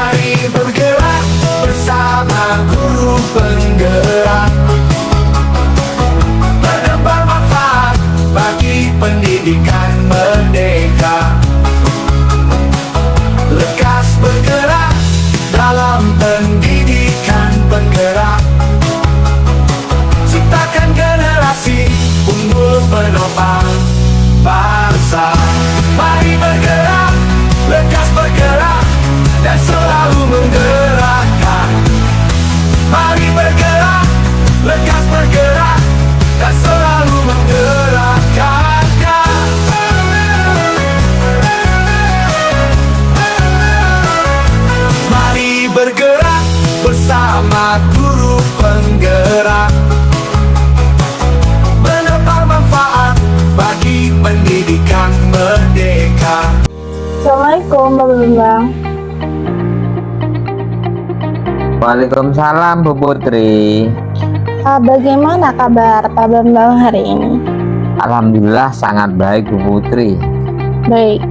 Mari bergerak bersama guru penggerak, menebar manfaat bagi pendidikan merdeka. Lekas bergerak dalam pendidikan penggerak, ciptakan generasi unggul penopang bangsa. Mari bergerak, lekas bergerak, dan selalu menggerakkan. Mari bergerak, lekas bergerak, dan selalu menggerakkan. Mari bergerak bersama guru penggerak, menebar manfaat bagi pendidikan merdeka. Assalamualaikum Pak Bambang. Waalaikumsalam Bu Putri. Bagaimana kabar Pak Bambang hari ini? Alhamdulillah sangat baik Bu Putri. Baik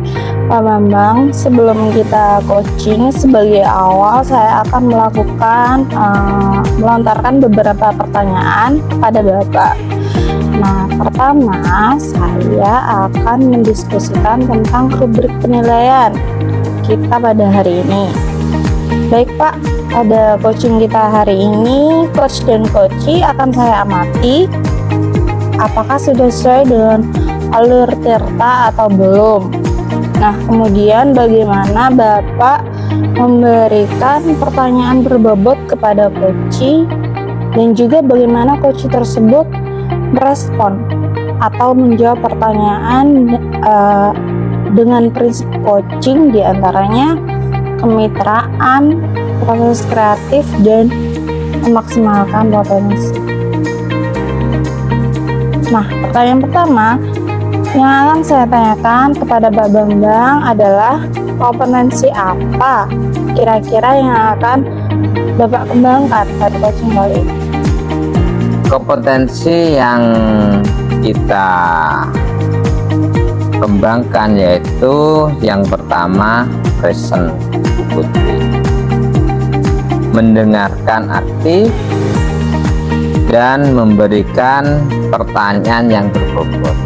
Pak Bambang, sebelum kita coaching, sebagai awal saya akan melontarkan beberapa pertanyaan kepada Bapak. Nah, pertama saya akan mendiskusikan tentang rubrik penilaian kita pada hari ini. Baik Pak, pada coaching kita hari ini, coach dan coachee akan saya amati apakah sudah sesuai dengan alur Tirta atau belum. Nah, kemudian bagaimana Bapak memberikan pertanyaan berbobot kepada coachee, dan juga bagaimana coachee tersebut merespon atau menjawab pertanyaan dengan prinsip coaching, diantaranya kemitraan, proses kreatif, dan memaksimalkan potensi. Nah, pertanyaan pertama yang akan saya tanyakan kepada Pak Bambang adalah kompetensi apa kira-kira yang akan Bapak kembangkan pada coaching kali ini? Kompetensi yang kita kembangkan yaitu yang pertama present Bu Putri, mendengarkan aktif dan memberikan pertanyaan yang berbobot.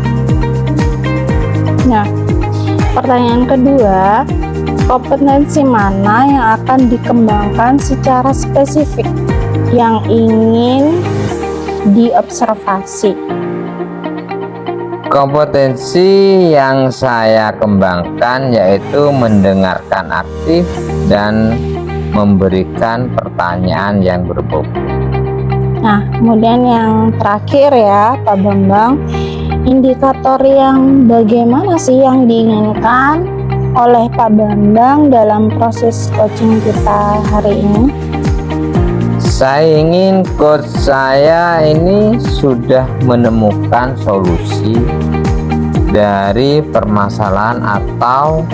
Nah, pertanyaan kedua, kompetensi mana yang akan dikembangkan secara spesifik yang ingin diobservasi? Kompetensi yang saya kembangkan yaitu mendengarkan aktif dan memberikan pertanyaan yang berbobot. Nah, kemudian yang terakhir ya Pak Bambang, indikator yang bagaimana sih yang diinginkan oleh Pak Bambang dalam proses coaching kita hari ini? Saya ingin coach saya ini sudah menemukan solusi dari permasalahan atau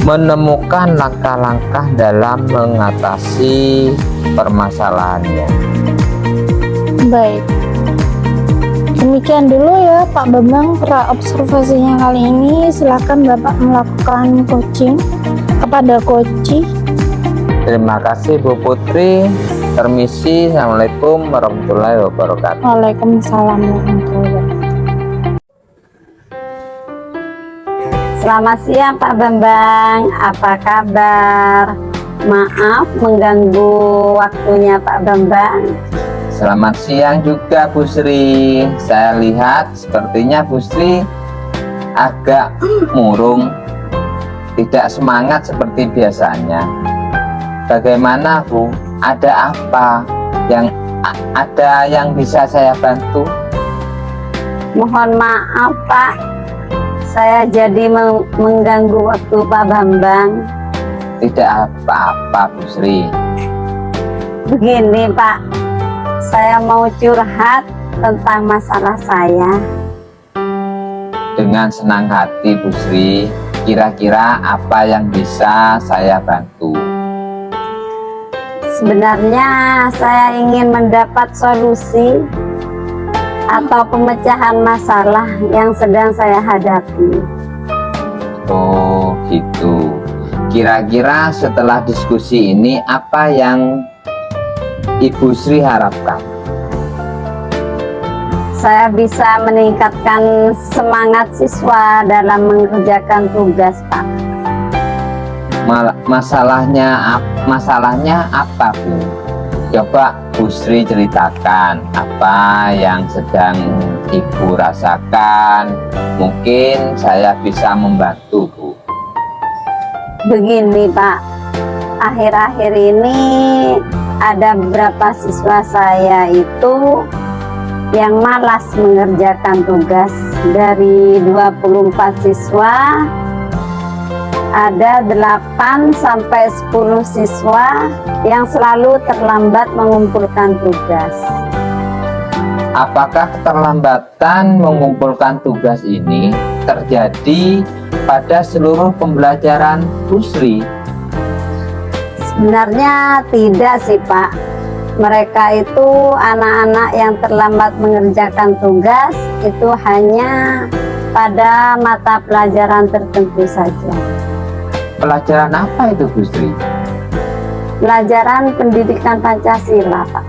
menemukan langkah-langkah dalam mengatasi permasalahannya. Baik, demikian dulu ya Pak Bambang observasinya kali ini. Silakan Bapak melakukan coaching kepada coachee. Terima kasih Bu Putri. Permisi. Assalamualaikum warahmatullahi wabarakatuh. Waalaikumsalam warahmatullahi wabarakatuh. Selamat siang Pak Bambang, apa kabar? Maaf mengganggu waktunya Pak Bambang. Selamat siang juga Bu Sri. Saya lihat sepertinya Bu Sri agak murung, tidak semangat seperti biasanya. Bagaimana Bu? Ada apa yang bisa saya bantu? Mohon maaf Pak, saya jadi mengganggu waktu Pak Bambang. Tidak apa-apa Bu Sri. Begini Pak, saya mau curhat tentang masalah saya. Dengan senang hati Bu Sri. Kira-kira apa yang bisa saya bantu? Sebenarnya saya ingin mendapat solusi atau pemecahan masalah yang sedang saya hadapi. Oh gitu. Kira-kira setelah diskusi ini apa yang Ibu Sri harapkan? Saya bisa meningkatkan semangat siswa dalam mengerjakan tugas, Pak. Masalahnya apa, Bu? Coba Bu Sri ceritakan apa yang sedang Ibu rasakan. Mungkin saya bisa membantu, Bu. Begini, Pak, akhir-akhir ini ada beberapa siswa saya itu yang malas mengerjakan tugas. Dari 24 siswa ada 8 sampai 10 siswa yang selalu terlambat mengumpulkan tugas. Apakah keterlambatan mengumpulkan tugas ini terjadi pada seluruh pembelajaran Bu Sri? Sebenarnya tidak sih, Pak. Mereka itu anak-anak yang terlambat mengerjakan tugas itu hanya pada mata pelajaran tertentu saja. Pelajaran apa itu, Bu Sri? Pelajaran pendidikan Pancasila, Pak.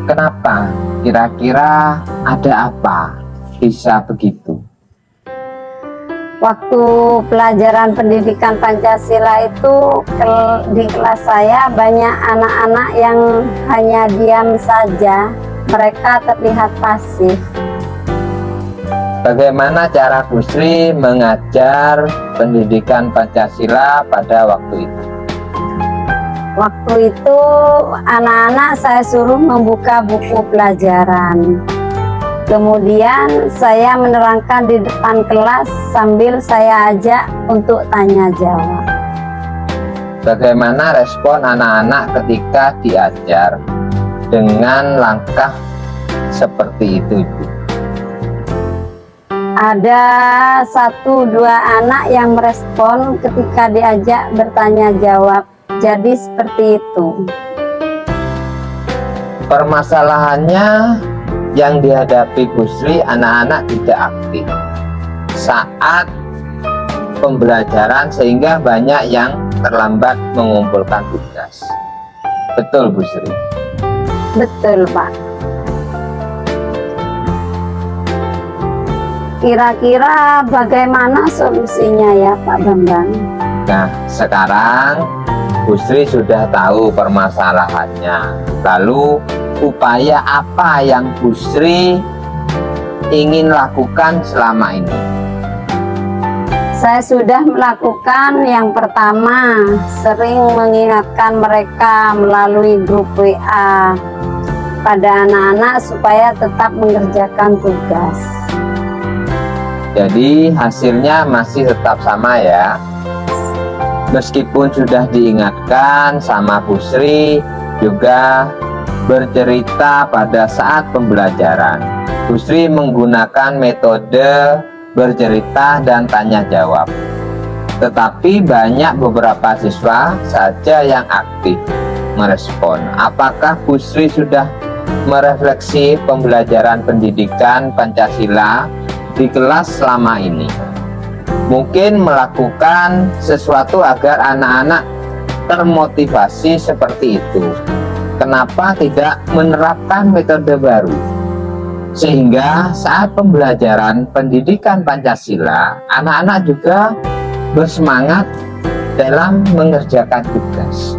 Kenapa? Kira-kira ada apa bisa begitu? Waktu pelajaran pendidikan Pancasila itu di kelas saya banyak anak-anak yang hanya diam saja. Mereka terlihat pasif. Bagaimana cara Bu Sri mengajar pendidikan Pancasila pada waktu itu? Waktu itu anak-anak saya suruh membuka buku pelajaran. Kemudian saya menerangkan di depan kelas sambil saya ajak untuk tanya jawab. Bagaimana respon anak-anak ketika diajar dengan langkah seperti itu, Ibu? Ada 1-2 anak yang merespon ketika diajak bertanya jawab. Jadi seperti itu. Permasalahannya yang dihadapi Bu Sri, anak-anak tidak aktif saat pembelajaran sehingga banyak yang terlambat mengumpulkan tugas. Betul, Bu Sri? Betul, Pak. Kira-kira bagaimana solusinya ya, Pak Bambang? Nah, sekarang Bu Sri sudah tahu permasalahannya. Lalu upaya apa yang Bu Sri ingin lakukan selama ini? Saya sudah melakukan yang pertama, sering mengingatkan mereka melalui grup WA pada anak-anak supaya tetap mengerjakan tugas. Jadi hasilnya masih tetap sama ya. Meskipun sudah diingatkan sama Bu Sri, juga bercerita pada saat pembelajaran. Bu Sri menggunakan metode bercerita dan tanya jawab. Tetapi banyak beberapa siswa saja yang aktif merespon. Apakah Bu Sri sudah merefleksi pembelajaran pendidikan Pancasila di kelas selama ini? Mungkin melakukan sesuatu agar anak-anak termotivasi seperti itu. Kenapa tidak menerapkan metode baru? Sehingga saat pembelajaran pendidikan Pancasila, anak-anak juga bersemangat dalam mengerjakan tugas.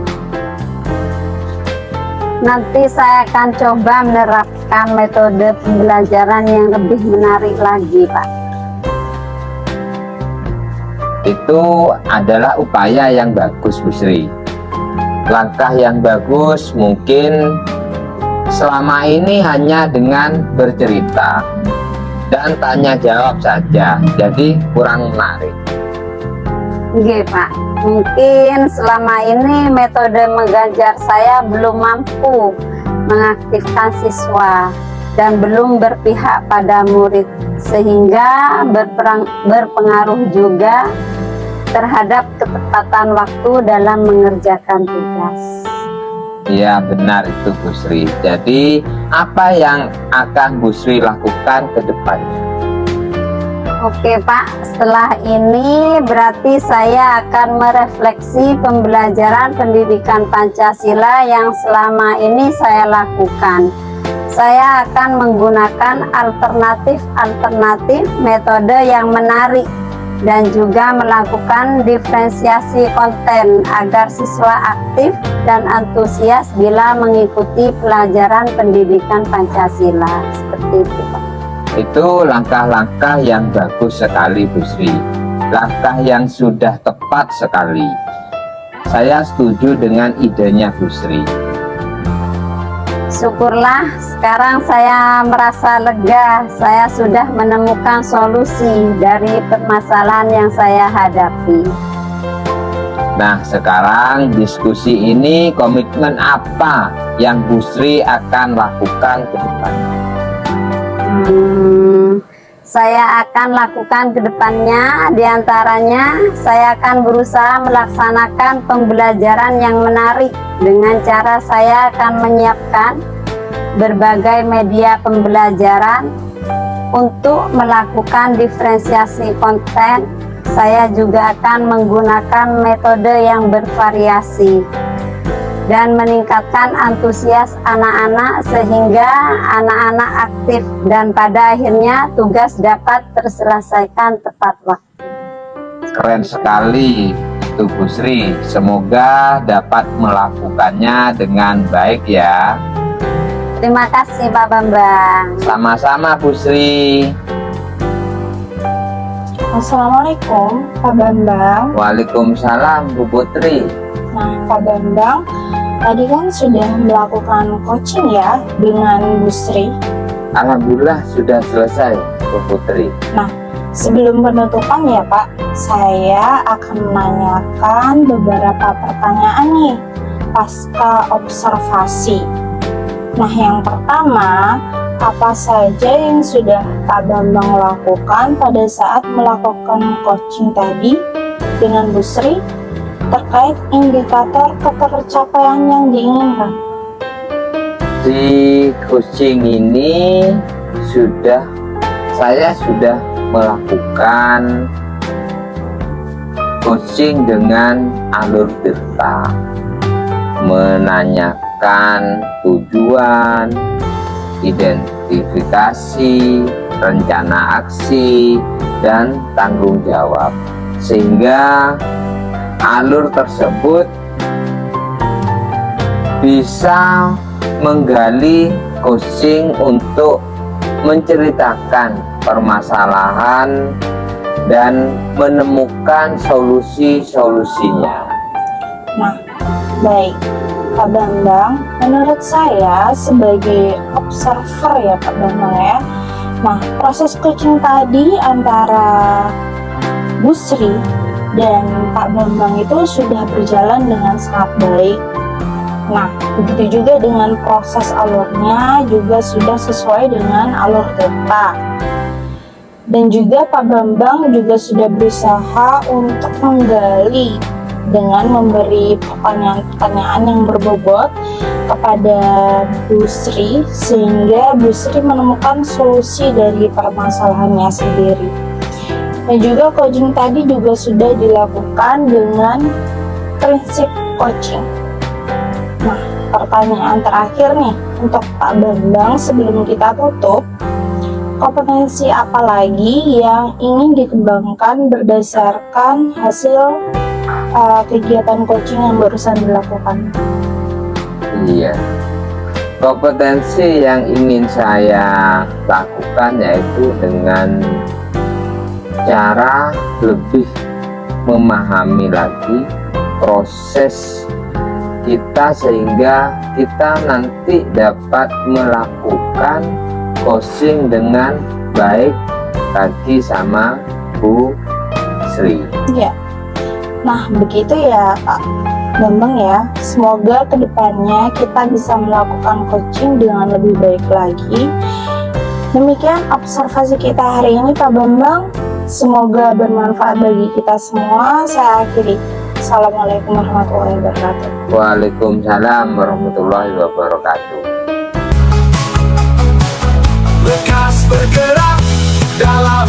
Nanti saya akan coba menerapkan metode pembelajaran yang lebih menarik lagi, Pak. Itu adalah upaya yang bagus, Bu Sri. Langkah yang bagus mungkin selama ini hanya dengan bercerita dan tanya jawab saja, jadi kurang menarik. Oke, Pak. Mungkin selama ini metode mengajar saya belum mampu mengaktifkan siswa dan belum berpihak pada murid, sehingga berpengaruh juga terhadap ketepatan waktu dalam mengerjakan tugas. Ya, benar itu, Bu Sri. Jadi apa yang akan Bu Sri lakukan ke depannya? Oke Pak, setelah ini berarti saya akan merefleksi pembelajaran pendidikan Pancasila yang selama ini saya lakukan. Saya akan menggunakan alternatif metode yang menarik dan juga melakukan diferensiasi konten agar siswa aktif dan antusias bila mengikuti pelajaran pendidikan Pancasila. Seperti itu Pak. Itu langkah-langkah yang bagus sekali Bu Sri, langkah yang sudah tepat sekali. Saya setuju dengan idenya Bu Sri. Syukurlah sekarang saya merasa lega, saya sudah menemukan solusi dari permasalahan yang saya hadapi. Nah, sekarang diskusi ini komitmen apa yang Bu Sri akan lakukan ke depannya? Saya akan lakukan ke depannya, diantaranya saya akan berusaha melaksanakan pembelajaran yang menarik dengan cara saya akan menyiapkan berbagai media pembelajaran untuk melakukan diferensiasi konten. Saya juga akan menggunakan metode yang bervariasi dan meningkatkan antusias anak-anak sehingga anak-anak aktif dan pada akhirnya tugas dapat terselesaikan tepat waktu. Keren sekali itu Bu Sri, semoga dapat melakukannya dengan baik ya. Terima kasih Pak Bambang. Sama-sama Bu Sri. Assalamualaikum Pak Bambang. Waalaikumsalam Bu Putri. Nah Pak Bambang, tadi kan sudah melakukan coaching ya dengan Bu Sri. Alhamdulillah sudah selesai Bu Putri. Nah, sebelum penutupan ya Pak, saya akan menanyakan beberapa pertanyaan nih pasca observasi. Nah, yang pertama, apa saja yang sudah Pak Bambang lakukan pada saat melakukan coaching tadi dengan Bu Sri terkait indikator ketercapaian yang diinginkan? Di coaching ini saya sudah melakukan coaching dengan alur tirta, menanyakan tujuan, identifikasi, rencana aksi, dan tanggung jawab, sehingga alur tersebut bisa menggali coaching untuk menceritakan permasalahan dan menemukan solusi-solusinya. Nah, baik Pak Bambang, menurut saya sebagai observer ya Pak Bambang ya, nah proses coaching tadi antara Bu Sri dan Pak Bambang itu sudah berjalan dengan sangat baik. Nah, begitu juga dengan proses alurnya juga sudah sesuai dengan alur tirta. Dan juga Pak Bambang juga sudah berusaha untuk menggali dengan memberi pertanyaan-pertanyaan yang berbobot kepada Bu Sri, sehingga Bu Sri menemukan solusi dari permasalahannya sendiri. Dan juga coaching tadi juga sudah dilakukan dengan prinsip coaching. Nah, pertanyaan terakhir nih untuk Pak Bambang sebelum kita tutup, kompetensi apa lagi yang ingin dikembangkan berdasarkan hasil kegiatan coaching yang barusan dilakukan? Iya, kompetensi yang ingin saya lakukan yaitu dengan cara lebih memahami lagi proses kita sehingga kita nanti dapat melakukan coaching dengan baik tadi sama Bu Sri. Ya, nah begitu ya Pak Bambang ya. Semoga kedepannya kita bisa melakukan coaching dengan lebih baik lagi. Demikian observasi kita hari ini Pak Bambang. Semoga bermanfaat bagi kita semua. Saya akhiri. Assalamualaikum warahmatullahi wabarakatuh. Waalaikumsalam warahmatullahi wabarakatuh. Lekas bergerak dalam